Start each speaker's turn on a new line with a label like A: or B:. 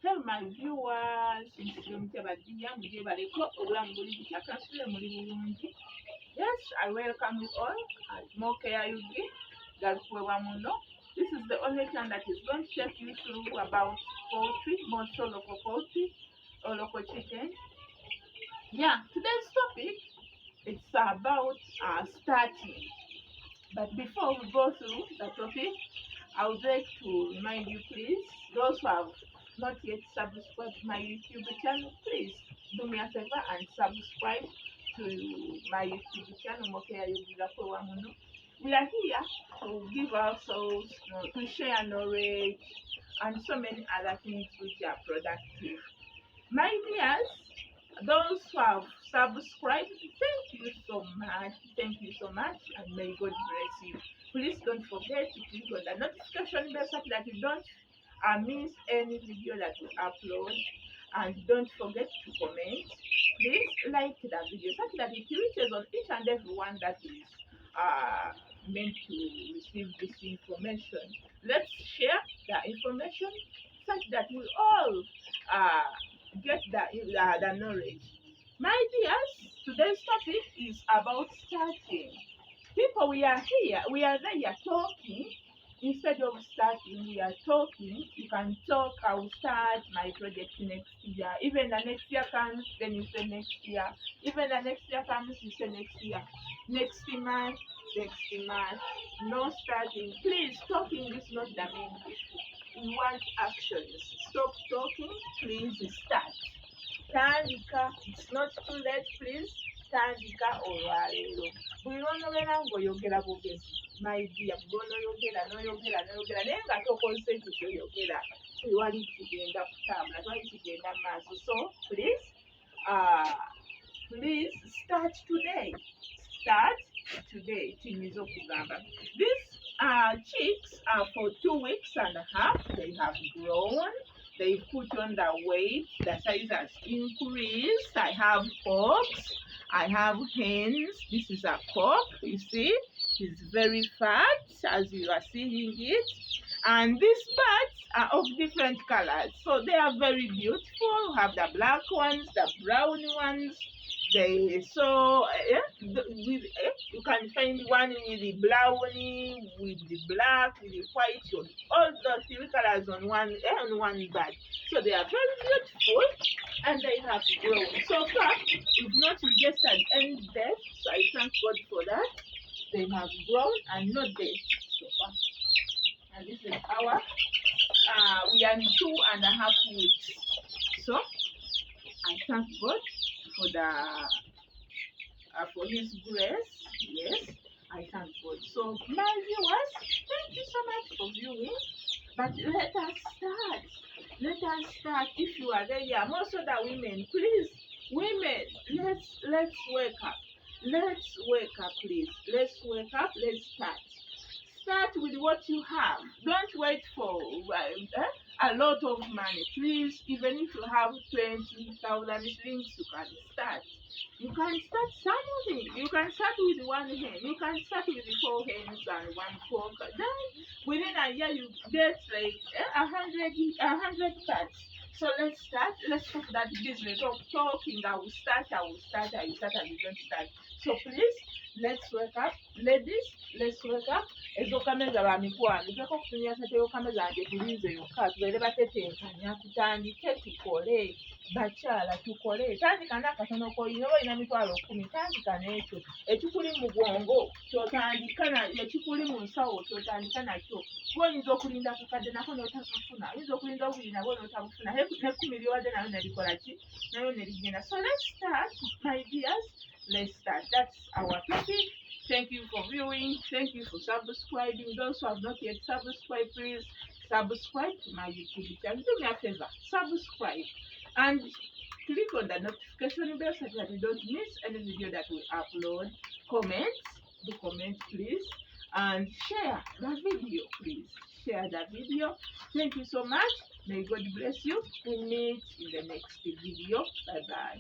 A: Hello my viewers, yes, I welcome you all at This is the only channel that is going to take you through about poultry, more so local poultry or local chicken. Yeah, today's topic it's about starting. But before we go through the topic, I would like to remind you, please, those who have not yet subscribed to my YouTube channel, please do me a favor and subscribe to my YouTube channel. We are here to give ourselves, to share knowledge and so many other things which are productive. My dears, those who have subscribed, thank you so much. Thank you so much, and may God bless you. Please don't forget to click on the notification bell so that you don't miss any video that we upload. And don't forget to comment. Please like the video so that it reaches on each and every one that is meant to receive this information. Let's share the information such that we all get the knowledge. My dears, today's topic is about starting. People, we are there talking. Instead of starting, we are talking. You can talk, I will start my project next year. Even the next year comes, then you say next year. Even the next year comes, you say next year. Next month, no starting. Please, talking is not the main issue. We want actions. Stop talking, please start. Tandika, it's not too late, please. Tandika olwaleero. Buli lw'onobeera ng'oyogera bugezi, my dear, n'oyogera naye nga tokoze kyoyogera, tewali kigenda kutambula, tewali kigenda maaso. So please, please start today. Start today. Timiza okugamba. These chicks are for 2 weeks and a half. They have grown. They put on the weight. The size has increased. I have cocks. I have hens. This is a cock. You see, it's very fat, as you are seeing it. And these birds are of different colors, so they are very beautiful. We have the black ones, the brown ones. You can find one with the brownie, with the black, with the white, all the 3 colors on one bird. So they are very beautiful and they have grown. So far, we've not registered any death, so I thank God for that. They have grown and no death so far. And this is our, we are in 2.5 weeks. So I thank God for for His grace. Yes, I thank God. So my viewers, thank you so much for viewing. But let us start. Let us start. If you are there, most of the women, please, women, let's wake up. Let's wake up, please. Let's wake up. Let's start. Start with what you have. Don't wait for a lot of money. Please, even if you have 20,000 shillings, you can start. You can start something. You can start with 1 hen. You can start with 4 hens and 1 cock. Then within a year you get like 100 cats. So let's start. Let's start that business of talking. I will start, and you don't start. So please, let's wake up. Ladies, let's wake up. Ezo kameza bamikwano nitaka okutumia sente kameza anje tulize yokka tubeere batetenkanya tutandike tukole bakyala tukole tandika n'akatono koyina oba olina mitwalo 10 tandika n'ekyo ekikuli mu bwongo kyotandika ekikuli mu nsawo kyotandika nakyo oyinza okulinda kakadde nako n'otakafuna oyinza okulinda obuli nabwo n'otabufuna n'ekkumi lyowadde nayo nelikola ki nayo neligenda. So let's start, my dears. Let's start. That's our topic. Thank you for viewing. Thank you for subscribing. Those who have not yet subscribed, please subscribe to my YouTube channel. Do me a favor, subscribe and click on the notification bell so that you don't miss any video that we upload. Comment, do comment please, and share the video, please. Share the video. Thank you so much. May God bless you. We meet in the next video. Bye bye.